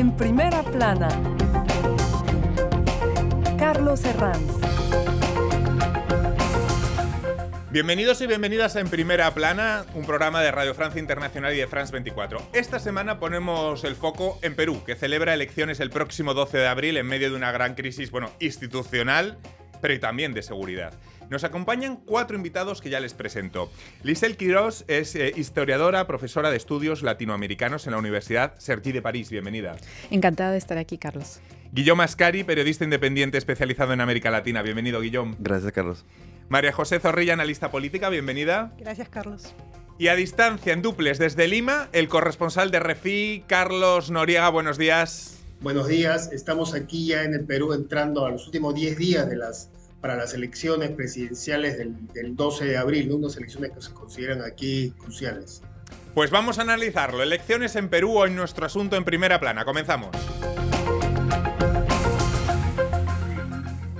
En primera plana, Carlos Herranz. Bienvenidos y bienvenidas a En Primera Plana, un programa de Radio Francia Internacional y de France 24. Esta semana ponemos el foco en Perú, que celebra elecciones el próximo 12 de abril en medio de una gran crisis, institucional, pero también de seguridad. Nos acompañan 4 invitados que ya les presento. Lisel Quirós es historiadora, profesora de estudios latinoamericanos en la Universidad Cergy de París. Bienvenida. Encantada de estar aquí, Carlos. Guillaume Ascari, periodista independiente especializado en América Latina. Bienvenido, Guillaume. Gracias, Carlos. María José Zorrilla, analista política. Bienvenida. Gracias, Carlos. Y a distancia, en duples, desde Lima, el corresponsal de RFI, Carlos Noriega. Buenos días. Buenos días. Estamos aquí ya en el Perú entrando a los últimos 10 días para las elecciones presidenciales del 12 de abril, ¿no? Unas elecciones que se consideran aquí cruciales. Pues vamos a analizarlo. Elecciones en Perú, hoy nuestro asunto en primera plana. Comenzamos.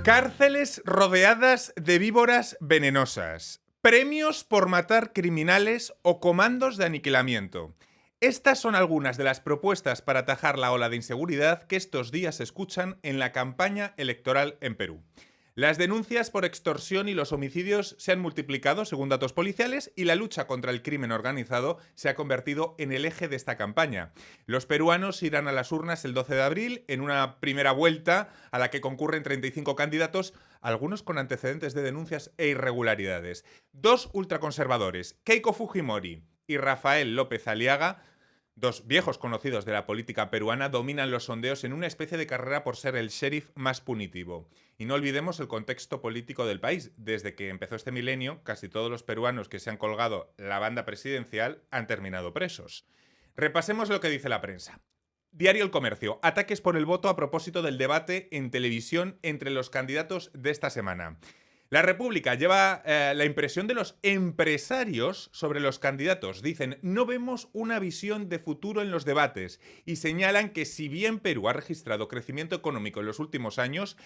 Cárceles rodeadas de víboras venenosas. Premios por matar criminales o comandos de aniquilamiento. Estas son algunas de las propuestas para atajar la ola de inseguridad que estos días se escuchan en la campaña electoral en Perú. Las denuncias por extorsión y los homicidios se han multiplicado según datos policiales y la lucha contra el crimen organizado se ha convertido en el eje de esta campaña. Los peruanos irán a las urnas el 12 de abril en una primera vuelta a la que concurren 35 candidatos, algunos con antecedentes de denuncias e irregularidades. 2 ultraconservadores, Keiko Fujimori y Rafael López Aliaga, 2 viejos conocidos de la política peruana, dominan los sondeos en una especie de carrera por ser el sheriff más punitivo. Y no olvidemos el contexto político del país. Desde que empezó este milenio, casi todos los peruanos que se han colgado la banda presidencial han terminado presos. Repasemos lo que dice la prensa. Diario El Comercio. Ataques por el voto a propósito del debate en televisión entre los candidatos de esta semana. La República lleva la impresión de los empresarios sobre los candidatos. Dicen, no vemos una visión de futuro en los debates y señalan que si bien Perú ha registrado crecimiento económico en los últimos años,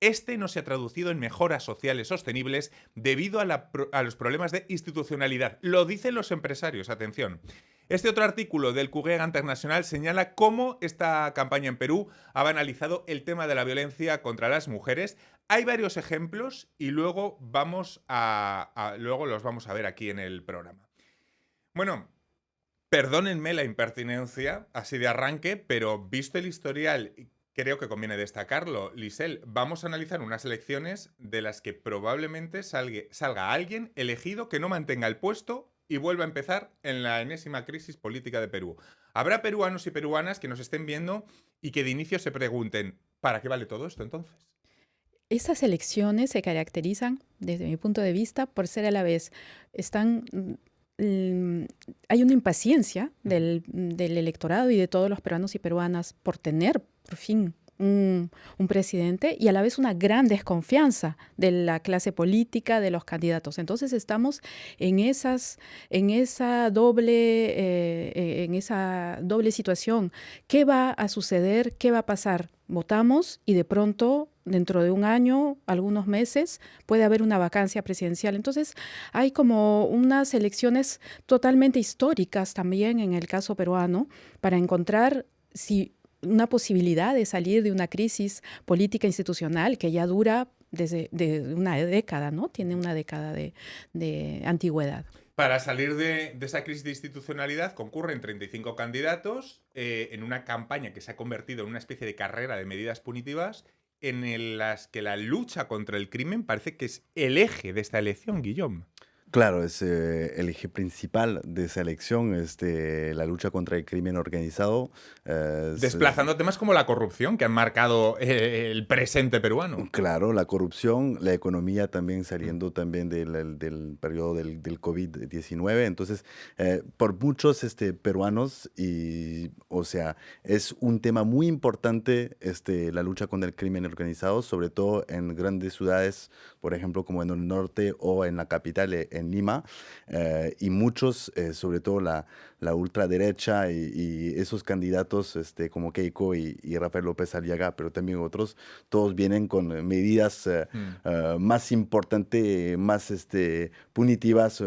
este no se ha traducido en mejoras sociales sostenibles debido a los problemas de institucionalidad. Lo dicen los empresarios, atención. Este otro artículo del Courrier International señala cómo esta campaña en Perú ha banalizado el tema de la violencia contra las mujeres. Hay varios ejemplos y luego los vamos a ver aquí en el programa. Bueno, perdónenme la impertinencia así de arranque, pero visto el historial, creo que conviene destacarlo. Lisel, vamos a analizar unas elecciones de las que probablemente salga alguien elegido que no mantenga el puesto y vuelva a empezar en la enésima crisis política de Perú. Habrá peruanos y peruanas que nos estén viendo y que de inicio se pregunten, ¿para qué vale todo esto entonces? Estas elecciones se caracterizan, desde mi punto de vista, por ser a la vez, hay una impaciencia del electorado y de todos los peruanos y peruanas por tener, por fin, un presidente y a la vez una gran desconfianza de la clase política, de los candidatos. Entonces estamos en esa doble situación. ¿Qué va a suceder? ¿Qué va a pasar? Votamos y de pronto, dentro de un año, algunos meses, puede haber una vacancia presidencial. Entonces hay como unas elecciones totalmente históricas también en el caso peruano para encontrar una posibilidad de salir de una crisis política institucional que ya dura desde una década, ¿no? Tiene una década de antigüedad. Para salir de esa crisis de institucionalidad concurren 35 candidatos en una campaña que se ha convertido en una especie de carrera de medidas punitivas en las que la lucha contra el crimen parece que es el eje de esta elección, Guillaume. Claro, es el eje principal de esa elección, la lucha contra el crimen organizado. Desplazando temas como la corrupción que han marcado el presente peruano. Claro, la corrupción, la economía también saliendo también del periodo del COVID-19. Entonces, por muchos peruanos, es un tema muy importante la lucha contra el crimen organizado, sobre todo en grandes ciudades, por ejemplo, como en el norte o en la capital, en en Lima, y muchos, sobre todo la ultraderecha y esos candidatos como Keiko y Rafael López Aliaga, pero también otros, todos vienen con medidas más importantes, más punitivas,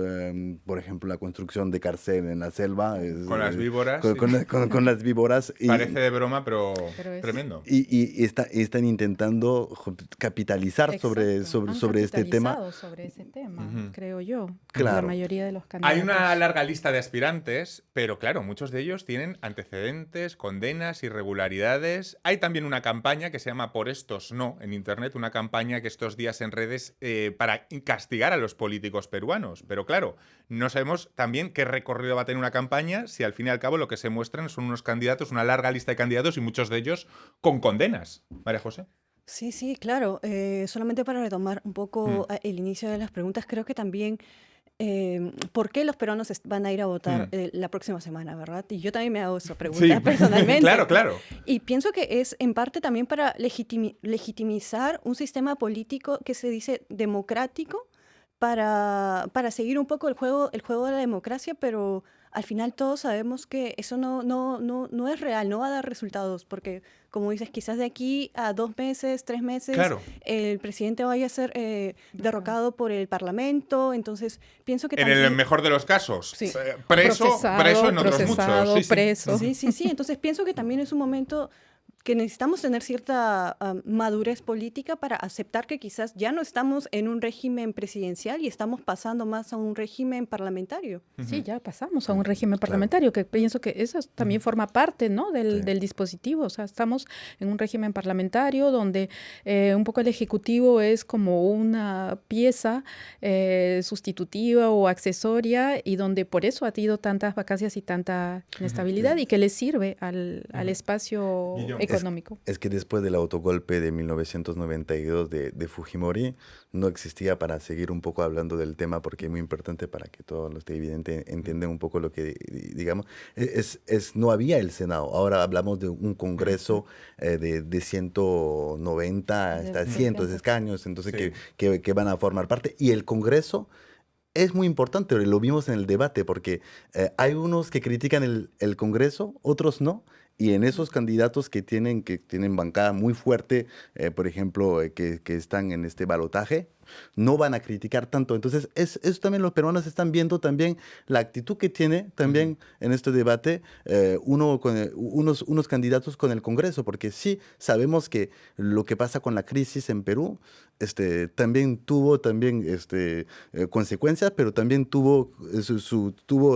por ejemplo, la construcción de cárcel en la selva. Con las víboras. Con las víboras. Parece de broma, pero es tremendo. Y están intentando capitalizar sobre este tema. Sobre ese tema, creo yo. Claro. La mayoría de los candidatos. Hay una larga lista de aspirantes, pero claro, muchos de ellos tienen antecedentes, condenas, irregularidades. Hay también una campaña que se llama Por estos no en Internet, una campaña que estos días en redes para castigar a los políticos peruanos. Pero claro, no sabemos también qué recorrido va a tener una campaña si al fin y al cabo lo que se muestran son unos candidatos, una larga lista de candidatos y muchos de ellos con condenas. María José. Sí, sí, claro. Solamente para retomar un poco el inicio de las preguntas, creo que también ¿por qué los peruanos van a ir a votar la próxima semana, verdad? Y yo también me hago esa pregunta personalmente. Claro. Y pienso que es en parte también para legitimizar un sistema político que se dice democrático para seguir un poco el juego de la democracia, pero al final todos sabemos que eso no es real, no va a dar resultados, porque como dices, quizás de aquí a 2 meses, 3 meses, el presidente vaya a ser derrocado por el Parlamento. Entonces pienso que en también, el mejor de los casos, sí, preso en otros muchos. Preso. Sí. Entonces pienso que también es un momento que necesitamos tener cierta madurez política para aceptar que quizás ya no estamos en un régimen presidencial y estamos pasando más a un régimen parlamentario. Sí, ya pasamos a un régimen parlamentario, que pienso que eso también forma parte, ¿no? del dispositivo. O sea, estamos en un régimen parlamentario donde un poco el Ejecutivo es como una pieza sustitutiva o accesoria, y donde por eso ha tenido tantas vacancias y tanta inestabilidad, y que le sirve al espacio económico. Es que después del autogolpe de 1992 de Fujimori, no existía, para seguir un poco hablando del tema, porque es muy importante para que todos los televidentes entiendan un poco lo que digamos, no había el Senado. Ahora hablamos de un Congreso de 190 hasta 100 escaños, entonces que van a formar parte. Y el Congreso es muy importante, lo vimos en el debate, porque hay unos que critican el Congreso, otros no. Y en esos candidatos que tienen bancada muy fuerte, por ejemplo, que están en este balotaje, no van a criticar tanto. Entonces, eso también los peruanos están viendo también la actitud que tiene también en este debate unos candidatos con el Congreso, porque sí sabemos que lo que pasa con la crisis en Perú también tuvo consecuencias, pero también tuvo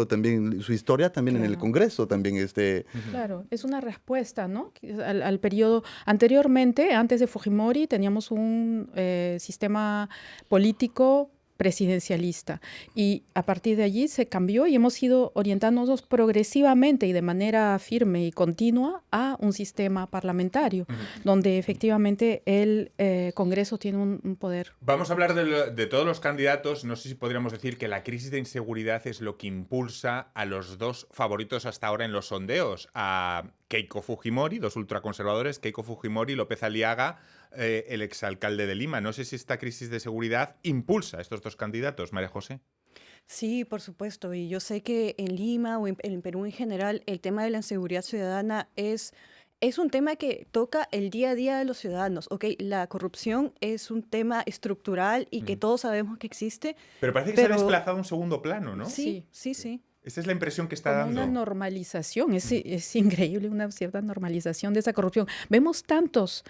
también su historia también en el Congreso también. Claro, es una respuesta, ¿no? Al periodo anteriormente, antes de Fujimori, teníamos un sistema político presidencialista, y a partir de allí se cambió y hemos ido orientándonos progresivamente y de manera firme y continua a un sistema parlamentario, donde efectivamente el Congreso tiene un poder. Vamos a hablar de todos los candidatos. No sé si podríamos decir que la crisis de inseguridad es lo que impulsa a los dos favoritos hasta ahora en los sondeos, a Keiko Fujimori, dos ultraconservadores, Keiko Fujimori y López Aliaga, el exalcalde de Lima. No sé si esta crisis de seguridad impulsa a estos dos candidatos, María José. Sí, por supuesto. Y yo sé que en Lima o en Perú en general el tema de la inseguridad ciudadana es un tema que toca el día a día de los ciudadanos. La corrupción es un tema estructural y que todos sabemos que existe. Pero parece que se ha desplazado a un segundo plano, ¿no? Sí. Esta es la impresión que está como dando. Una normalización, es increíble, una cierta normalización de esa corrupción. Vemos tantos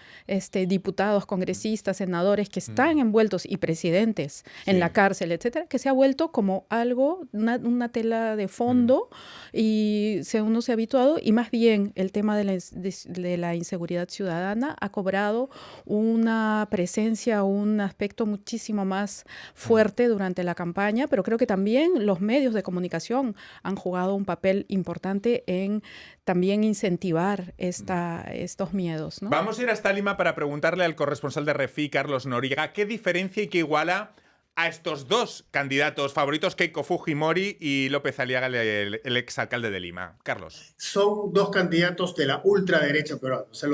diputados, congresistas, senadores que están envueltos, y presidentes en la cárcel, etcétera, que se ha vuelto como algo, una tela de fondo, y uno se ha habituado, y más bien el tema de la inseguridad ciudadana ha cobrado una presencia, un aspecto muchísimo más fuerte durante la campaña, pero creo que también los medios de comunicación han jugado un papel importante en también incentivar estos miedos, ¿no? Vamos a ir hasta Lima para preguntarle al corresponsal de RFI, Carlos Noriega, qué diferencia y qué iguala a estos dos candidatos favoritos, Keiko Fujimori y López Aliaga, el exalcalde de Lima. Carlos. Son dos candidatos de la ultraderecha peruana. O sea,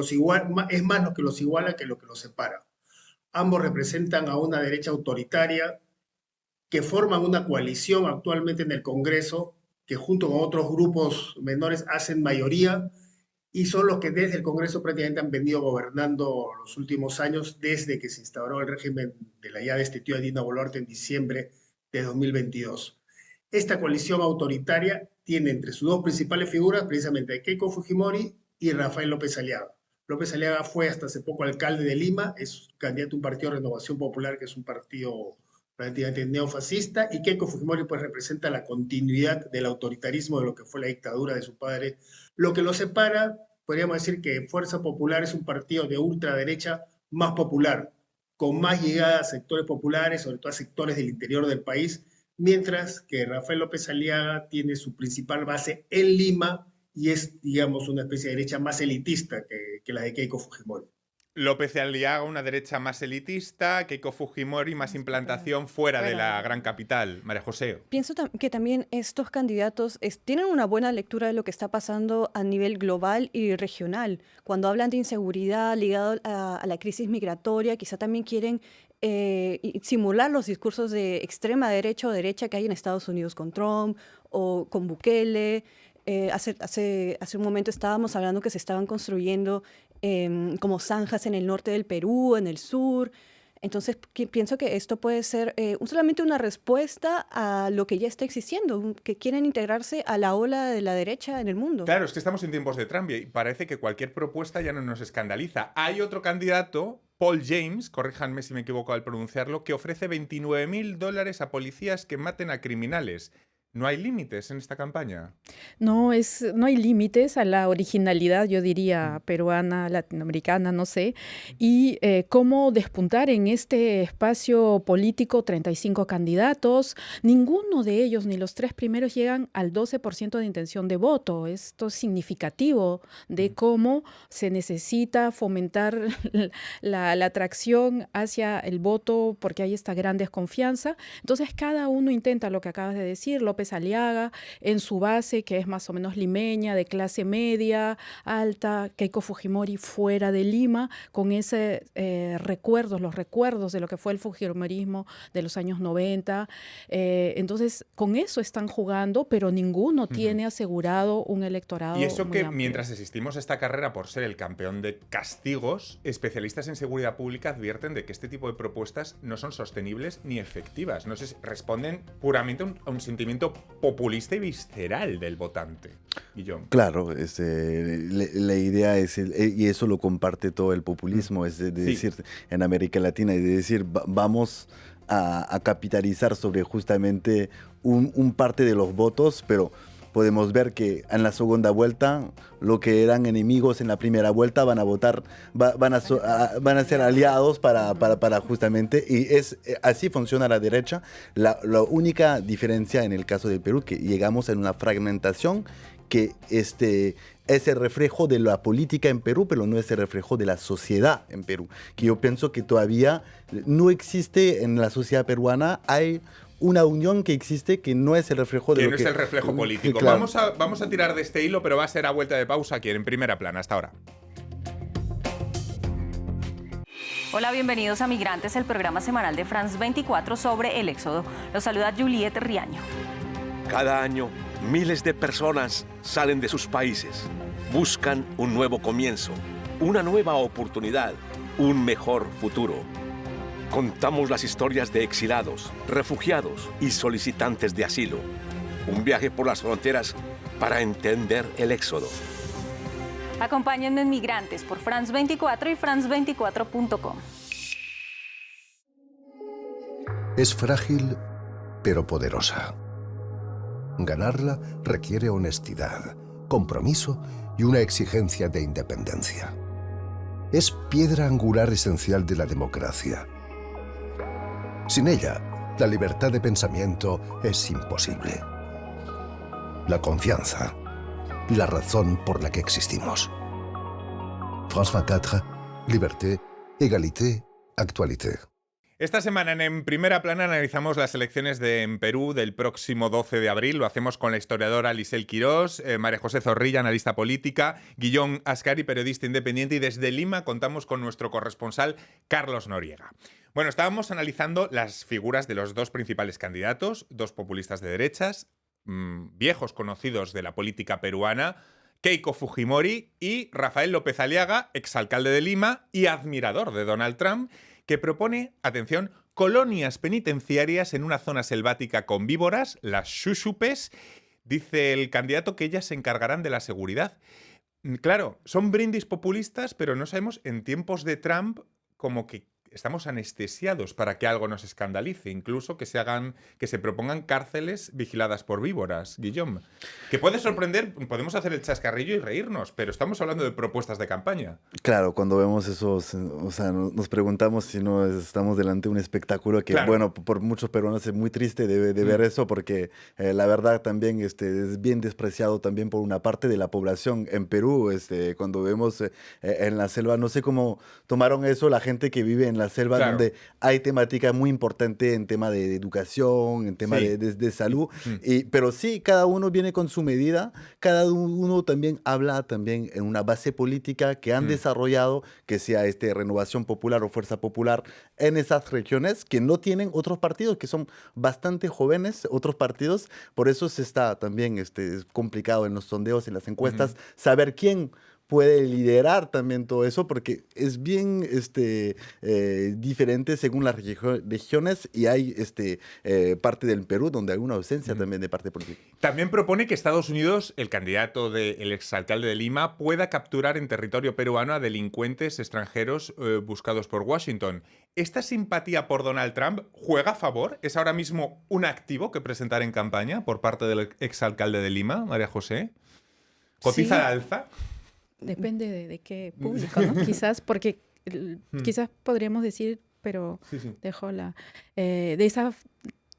es más lo que los iguala que lo que los separa. Ambos representan a una derecha autoritaria que forman una coalición actualmente en el Congreso, que junto con otros grupos menores hacen mayoría y son los que desde el Congreso prácticamente han venido gobernando los últimos años desde que se instauró el régimen de la ya destituida Dina Boluarte en diciembre de 2022. Esta coalición autoritaria tiene entre sus dos principales figuras precisamente a Keiko Fujimori y Rafael López Aliaga. López Aliaga fue hasta hace poco alcalde de Lima, es candidato a un partido de Renovación Popular, que es un partido prácticamente neofascista, y Keiko Fujimori pues representa la continuidad del autoritarismo de lo que fue la dictadura de su padre. Lo que lo separa, podríamos decir que Fuerza Popular es un partido de ultraderecha más popular, con más llegada a sectores populares, sobre todo a sectores del interior del país, mientras que Rafael López Aliaga tiene su principal base en Lima y es, digamos, una especie de derecha más elitista que la de Keiko Fujimori. López Aliaga, una derecha más elitista, Keiko Fujimori, más implantación fuera de la gran capital. María José. Pienso que también estos candidatos tienen una buena lectura de lo que está pasando a nivel global y regional. Cuando hablan de inseguridad ligado a la crisis migratoria, quizá también quieren simular los discursos de extrema derecha o derecha que hay en Estados Unidos con Trump o con Bukele. Hace un momento estábamos hablando que se estaban construyendo como zanjas en el norte del Perú, en el sur. Entonces, pienso que esto puede ser solamente una respuesta a lo que ya está existiendo, que quieren integrarse a la ola de la derecha en el mundo. Claro, es que estamos en tiempos de Trump y parece que cualquier propuesta ya no nos escandaliza. Hay otro candidato, Paul James, corríjanme si me equivoco al pronunciarlo, que ofrece $29.000 a policías que maten a criminales. ¿No hay límites en esta campaña? No hay límites a la originalidad, yo diría, peruana, latinoamericana, no sé, y cómo despuntar en este espacio político 35 candidatos. Ninguno de ellos, ni los tres primeros, llegan al 12% de intención de voto. Esto es significativo de cómo se necesita fomentar la atracción hacia el voto porque hay esta gran desconfianza. Entonces, cada uno intenta lo que acabas de decir. López Aliaga en su base, que es más o menos limeña, de clase media, alta, Keiko Fujimori fuera de Lima, con ese los recuerdos de lo que fue el fujimorismo de los años 90. Entonces, con eso están jugando, pero ninguno tiene asegurado un electorado. Y eso muy que amplio. mientras asistimos a esta carrera por ser el campeón de castigos, especialistas en seguridad pública advierten de que este tipo de propuestas no son sostenibles ni efectivas. No sé si responden puramente a un sentimiento populista y visceral del votante. Guillón. Claro, la idea es, y eso lo comparte todo el populismo, es de decir, en América Latina, es de decir, vamos a capitalizar sobre justamente un parte de los votos, pero podemos ver que en la segunda vuelta, lo que eran enemigos en la primera vuelta van a votar, van a ser aliados para justamente, y así funciona la derecha. La única diferencia en el caso del Perú, que llegamos en una fragmentación que es el reflejo de la política en Perú, pero no es el reflejo de la sociedad en Perú, que yo pienso que todavía no existe en la sociedad peruana. Hay una unión que existe que no es el reflejo de que lo no que... es el reflejo político. Claro. Vamos a tirar de este hilo, pero va a ser a vuelta de pausa aquí en Primera Plana. Hasta ahora. Hola, bienvenidos a Migrantes, el programa semanal de France 24 sobre el éxodo. Los saluda Juliet Riaño. Cada año, miles de personas salen de sus países, buscan un nuevo comienzo, una nueva oportunidad, un mejor futuro. Contamos las historias de exilados, refugiados y solicitantes de asilo. Un viaje por las fronteras para entender el éxodo. Acompáñenme en Migrantes por France 24 y france24.com. Es frágil, pero poderosa. Ganarla requiere honestidad, compromiso y una exigencia de independencia. Es piedra angular esencial de la democracia. Sin ella, la libertad de pensamiento es imposible. La confianza, la razón por la que existimos. France 24, liberté, égalité, actualité. Esta semana en Primera Plana analizamos las elecciones en Perú del próximo 12 de abril. Lo hacemos con la historiadora Lisel Quirós, María José Zorrilla, analista política, Guillón Ascari, periodista independiente, y desde Lima contamos con nuestro corresponsal Carlos Noriega. Bueno, estábamos analizando las figuras de los dos principales candidatos, dos populistas de derechas, viejos conocidos de la política peruana, Keiko Fujimori y Rafael López Aliaga, exalcalde de Lima y admirador de Donald Trump, que propone, atención, colonias penitenciarias en una zona selvática con víboras, las xuxupes. Dice el candidato que ellas se encargarán de la seguridad. Claro, son brindis populistas, pero no sabemos, en tiempos de Trump, como que estamos anestesiados para que algo nos escandalice, incluso que se propongan cárceles vigiladas por víboras, Guillaume. Que puede sorprender, podemos hacer el chascarrillo y reírnos, pero estamos hablando de propuestas de campaña. Claro, cuando vemos eso, o sea, nos preguntamos si no estamos delante de un espectáculo que, Claro. bueno, por muchos peruanos es muy triste de ver eso, porque la verdad también es bien despreciado también por una parte de la población en Perú. Cuando vemos en la selva, no sé cómo tomaron eso la gente que vive en la selva, Claro. donde hay temática muy importante en tema de educación, en tema Sí. de salud, pero sí, cada uno viene con su medida, cada uno también habla también en una base política que han desarrollado, que sea Renovación Popular o Fuerza Popular, en esas regiones que no tienen otros partidos, que son bastante jóvenes, otros partidos. Por eso se está también es complicado en los sondeos, en las encuestas, saber quién puede liderar también todo eso, porque es bien diferente según las regiones, y hay parte del Perú donde hay una ausencia también de parte política. También propone que Estados Unidos, el candidato del exalcalde de Lima, pueda capturar en territorio peruano a delincuentes extranjeros buscados por Washington. ¿Esta simpatía por Donald Trump juega a favor? ¿Es ahora mismo un activo que presentar en campaña por parte del exalcalde de Lima, María José? ¿Cotiza Sí. al alza? Depende de qué público, ¿no? Quizás, porque quizás podríamos decir, pero Sí, sí. dejo de esa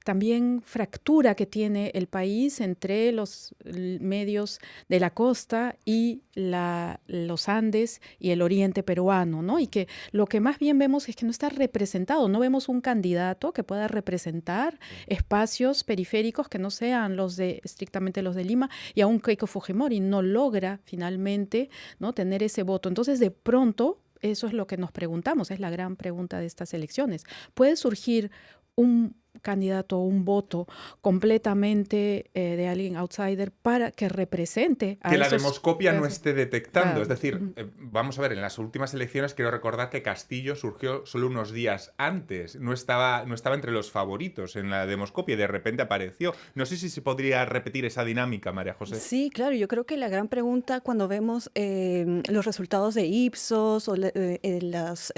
también fractura que tiene el país entre los medios de la costa y los Andes y el oriente peruano, ¿no? Y que lo que más bien vemos es que no está representado, no vemos un candidato que pueda representar espacios periféricos que no sean estrictamente los de Lima, y aún Keiko Fujimori no logra finalmente, ¿no?, tener ese voto. Entonces, de pronto, eso es lo que nos preguntamos, es la gran pregunta de estas elecciones. ¿Puede surgir un candidato o un voto completamente de alguien outsider para que represente a Que la esos demoscopia no casos? esté detectando. Claro. Es decir, vamos a ver, en las últimas elecciones quiero recordar que Castillo surgió solo unos días antes. No estaba entre los favoritos en la demoscopia y de repente apareció. No sé si se podría repetir esa dinámica, María José. Sí, claro, yo creo que la gran pregunta cuando vemos los resultados de Ipsos o las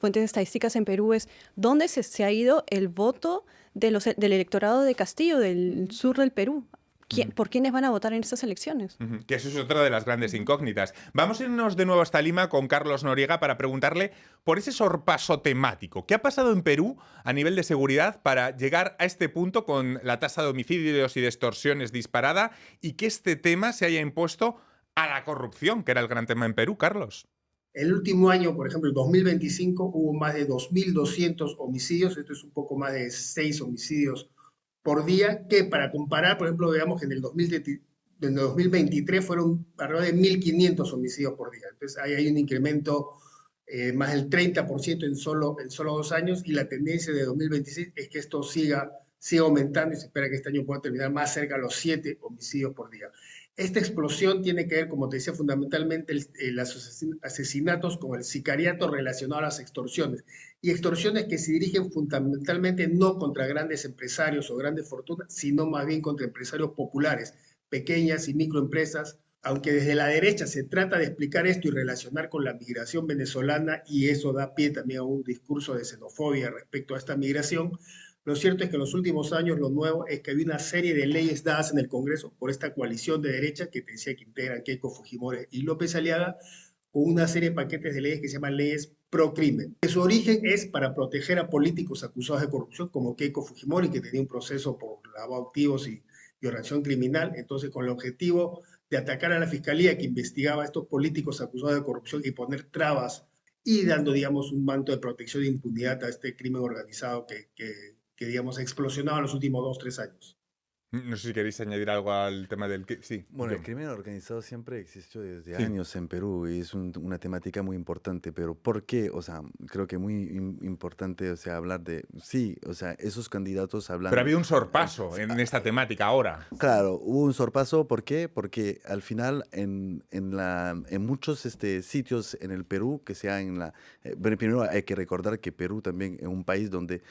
fuentes estadísticas en Perú es ¿dónde se ha ido el voto del electorado de Castillo, del sur del Perú? ¿Por quiénes van a votar en estas elecciones? Que eso es otra de las grandes incógnitas. Vamos a irnos de nuevo hasta Lima con Carlos Noriega para preguntarle por ese sorpaso temático. ¿Qué ha pasado en Perú a nivel de seguridad para llegar a este punto con la tasa de homicidios y de extorsiones disparada y que este tema se haya impuesto a la corrupción, que era el gran tema en Perú, Carlos? El último año, por ejemplo, el 2025, hubo más de 2.200 homicidios, esto es un poco más de 6 homicidios por día, que para comparar, por ejemplo, veamos que en el 2023 fueron alrededor de 1.500 homicidios por día. Entonces, ahí hay un incremento más del 30% en solo 2 años, y la tendencia de 2026 es que esto siga aumentando y se espera que este año pueda terminar más cerca de los 7 homicidios por día. Esta explosión tiene que ver, como te decía, fundamentalmente los asesinatos con el sicariato relacionado a las extorsiones. Y extorsiones que se dirigen fundamentalmente no contra grandes empresarios o grandes fortunas, sino más bien contra empresarios populares, pequeñas y microempresas. Aunque desde la derecha se trata de explicar esto y relacionar con la migración venezolana, y eso da pie también a un discurso de xenofobia respecto a esta migración, lo cierto es que en los últimos años lo nuevo es que había una serie de leyes dadas en el Congreso por esta coalición de derecha que te decía que integran Keiko Fujimori y López Aliaga, con una serie de paquetes de leyes que se llaman leyes pro crimen. Su origen es para proteger a políticos acusados de corrupción, como Keiko Fujimori, que tenía un proceso por lavado de activos y organización criminal, entonces con el objetivo de atacar a la fiscalía que investigaba a estos políticos acusados de corrupción y poner trabas y dando, digamos, un manto de protección e impunidad a este crimen organizado que digamos, ha explosionado en los últimos 2-3 años. No sé si queréis añadir algo al tema del... Sí. Bueno, yo. el crimen organizado siempre existió desde años en Perú y es una temática muy importante, pero ¿por qué? O sea, creo que muy importante, o sea, hablar de... Sí, o sea, esos candidatos hablan... Pero ha habido un sorpaso en esta temática ahora. Claro, hubo un sorpaso, ¿por qué? Porque al final en muchos sitios en el Perú, que sea en la... primero hay que recordar que Perú también es un país donde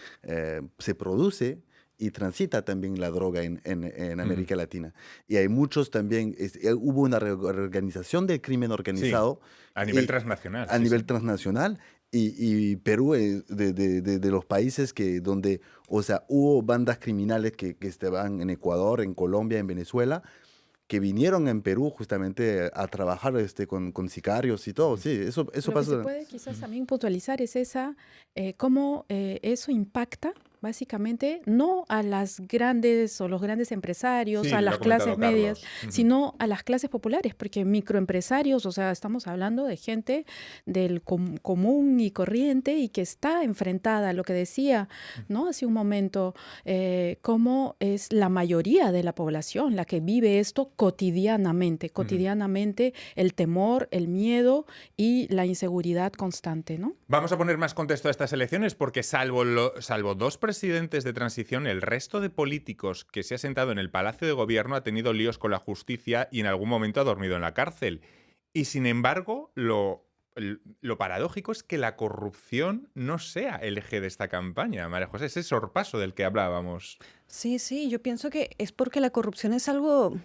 se produce y transita también la droga en América Latina. Y hay muchos también, hubo una reorganización del crimen organizado. Sí, a nivel transnacional. A nivel transnacional. Y Perú es de los países donde, o sea, hubo bandas criminales que estaban en Ecuador, en Colombia, en Venezuela, que vinieron en Perú justamente a trabajar con sicarios y todo. Sí, eso Lo pasa. que se puede quizás también puntualizar es cómo eso impacta básicamente no a las grandes o los grandes empresarios, Sí, a lo las ha comentado clases medias, Carlos. sino a las clases populares, porque microempresarios, o sea, estamos hablando de gente del común y corriente y que está enfrentada a lo que decía, ¿no? Hace un momento, cómo es la mayoría de la población la que vive esto cotidianamente, el temor, el miedo y la inseguridad constante, ¿no? Vamos a poner más contexto a estas elecciones porque salvo dos presidentes de transición, el resto de políticos que se ha sentado en el Palacio de Gobierno ha tenido líos con la justicia y en algún momento ha dormido en la cárcel. Y sin embargo, lo paradójico es que la corrupción no sea el eje de esta campaña, María José, ese sorpaso del que hablábamos. Sí, yo pienso que es porque la corrupción es algo...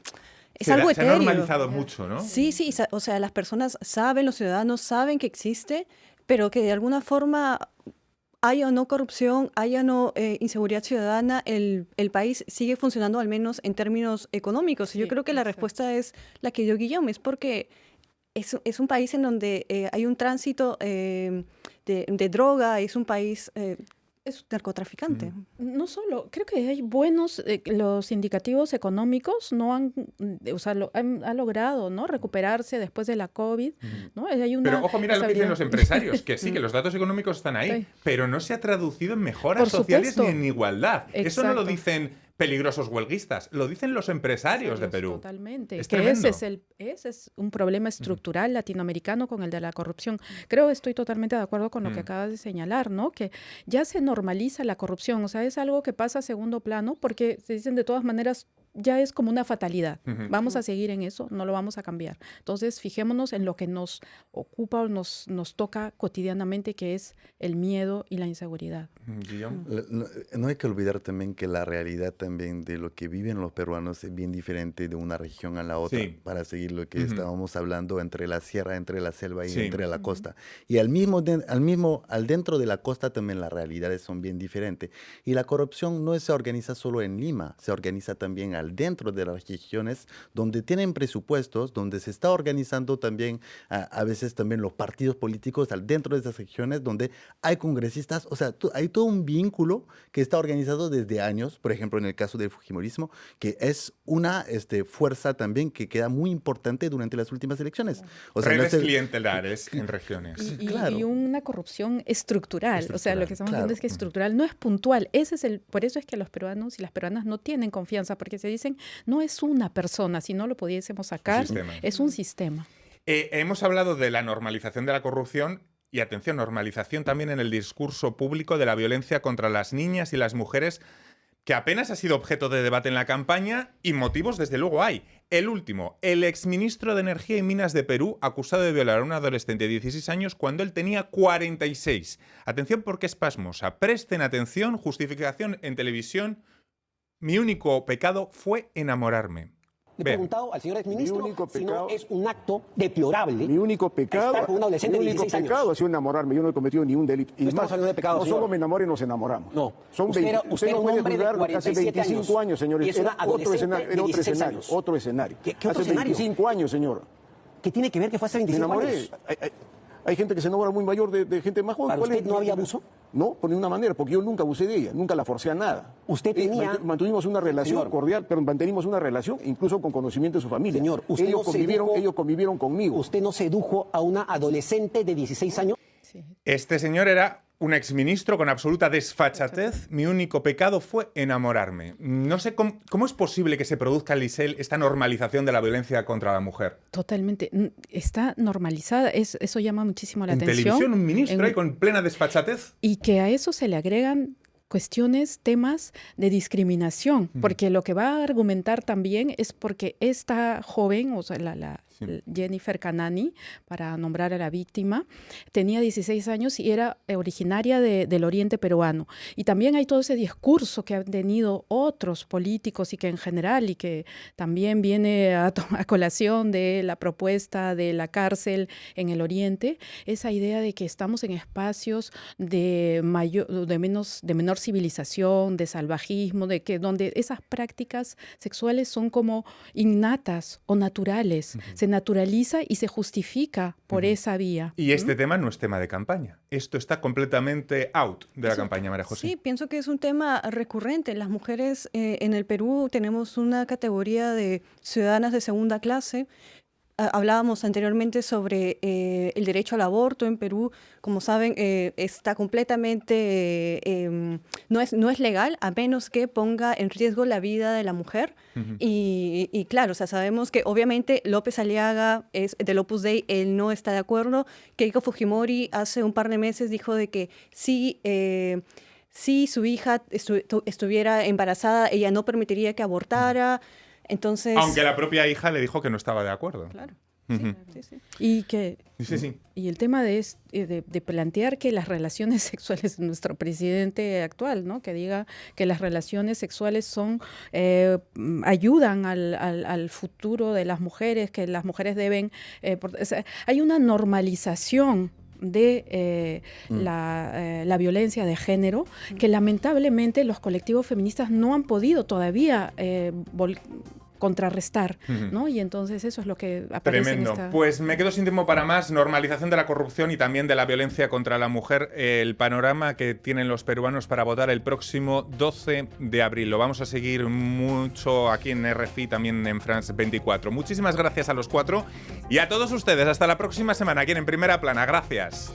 Se ha normalizado mucho, ¿no? Sí, o sea, las personas saben, los ciudadanos saben que existe, pero que de alguna forma haya o no corrupción, haya o no inseguridad ciudadana, el país sigue funcionando al menos en términos económicos. Sí, Yo creo que la respuesta es la que dio Guillaume, es porque es un país en donde hay un tránsito de droga, es un país... es narcotraficante. No solo, creo que hay buenos, los indicativos económicos no han, o sea, ha logrado, ¿no? Recuperarse después de la COVID, ¿no? Hay una pero ojo, mira lo que dicen estabilidad. los empresarios, que sí, que los datos económicos están ahí, Sí. pero no se ha traducido en mejoras Por sociales supuesto. ni en igualdad. Eso no lo Exacto. dicen peligrosos huelguistas, lo dicen los empresarios de Perú. Totalmente. Es que tremendo. ese es un problema estructural latinoamericano con el de la corrupción. Estoy totalmente de acuerdo con lo que acabas de señalar, ¿no? Que ya se normaliza la corrupción, o sea, es algo que pasa a segundo plano porque se dicen de todas maneras ya es como una fatalidad. Vamos a seguir en eso, no lo vamos a cambiar. Entonces, fijémonos en lo que nos ocupa o nos toca cotidianamente, que es el miedo y la inseguridad. Guillaume. No hay que olvidar también que la realidad también de lo que viven los peruanos es bien diferente de una región a la otra, Sí. para seguir lo que estábamos hablando entre la sierra, entre la selva y Sí. entre la costa. Y al dentro de la costa también las realidades son bien diferentes. Y la corrupción no se organiza solo en Lima, se organiza también al dentro de las regiones donde tienen presupuestos, donde se está organizando también a veces también los partidos políticos al dentro de esas regiones donde hay congresistas, o sea, hay todo un vínculo que está organizado desde años, por ejemplo en el caso del fujimorismo, que es una fuerza también que queda muy importante durante las últimas elecciones. O sea, Redes clientelares en regiones. Y una corrupción estructural. O sea, lo que estamos viendo claro. es que estructural no es puntual. Por eso es que los peruanos y las peruanas no tienen confianza, porque se dicen, no es una persona, si no lo pudiésemos sacar, es un sistema. Hemos hablado de la normalización de la corrupción y, atención, normalización también en el discurso público de la violencia contra las niñas y las mujeres, que apenas ha sido objeto de debate en la campaña y motivos desde luego hay. El último, el exministro de Energía y Minas de Perú, acusado de violar a un adolescente de 16 años cuando él tenía 46. Atención porque es pasmosa. Presten atención, justificación en televisión. Mi único pecado fue enamorarme. Le he Vean. preguntado al señor exministro Mi único si no pecado- es un acto deplorable. Mi único pecado, estar con un adolescente mi de único 16 pecado años. ha sido enamorarme. Yo no he cometido ningún delito. Y No estamos más, hablando de pecado, no señor. solo me enamoro y nos enamoramos. No. Son Usted 20, era usted no un puede hombre de juzgar lo que hace 47 25 años, señores. y es una Era otro adolescente escenario. de Era otro 16 escenario. años. Otro escenario. ¿Qué otro hace escenario? 25 años, señor. ¿Qué tiene que ver que fue hace Me 25 enamoré. años? Hay gente que se enamora muy mayor de gente más joven. ¿Para ¿Cuál usted es? no había abuso? No, por ninguna manera, porque yo nunca abusé de ella, nunca la forcé a nada. Usted tenía- Mantuvimos una relación Señor. cordial, pero mantenimos una relación incluso con conocimiento de su familia. Señor, usted ellos no sedujo- convivieron conmigo. ¿Usted no sedujo a una adolescente de 16 años? Sí. Este señor era un exministro con absoluta desfachatez. Mi único pecado fue enamorarme. No sé cómo es posible que se produzca, Lisel, esta normalización de la violencia contra la mujer. Totalmente. Está normalizada. Eso llama muchísimo la En atención. televisión, un ministro ahí con plena desfachatez. Y que a eso se le agregan cuestiones, temas de discriminación, porque lo que va a argumentar también es porque esta joven, o sea, Jennifer Canani, para nombrar a la víctima, tenía 16 años y era originaria del oriente peruano. Y también hay todo ese discurso que han tenido otros políticos y que en general, y que también viene a colación de la propuesta de la cárcel en el oriente, esa idea de que estamos en espacios de menor civilización, de salvajismo, donde esas prácticas sexuales son como innatas o naturales. Se naturaliza y se justifica por esa vía. Y este tema no es tema de campaña. Esto está completamente out de la campaña, María José. Sí, pienso que es un tema recurrente. Las mujeres en el Perú tenemos una categoría de ciudadanas de segunda clase. Hablábamos anteriormente sobre el derecho al aborto en Perú. Como saben, está completamente, no es legal a menos que ponga en riesgo la vida de la mujer. Y claro, o sea, sabemos que obviamente López Aliaga es del Opus Dei, él no está de acuerdo. Keiko Fujimori hace un par de meses dijo de que sí, si su hija estuviera embarazada, ella no permitiría que abortara. Entonces, aunque la propia hija le dijo que no estaba de acuerdo. Claro. Sí. Y el tema de plantear que las relaciones sexuales de nuestro presidente actual, ¿no? Que diga que las relaciones sexuales ayudan al futuro de las mujeres, que las mujeres deben... hay una normalización de la violencia de género que lamentablemente los colectivos feministas no han podido todavía contrarrestar, ¿no? Y entonces eso es lo que aparece. Tremendo. En esta... Pues me quedo sin tiempo para más. Normalización de la corrupción y también de la violencia contra la mujer. El panorama que tienen los peruanos para votar el próximo 12 de abril. Lo vamos a seguir mucho aquí en RFI, también en France 24. Muchísimas gracias a los cuatro y a todos ustedes. Hasta la próxima semana aquí en Primera Plana. Gracias.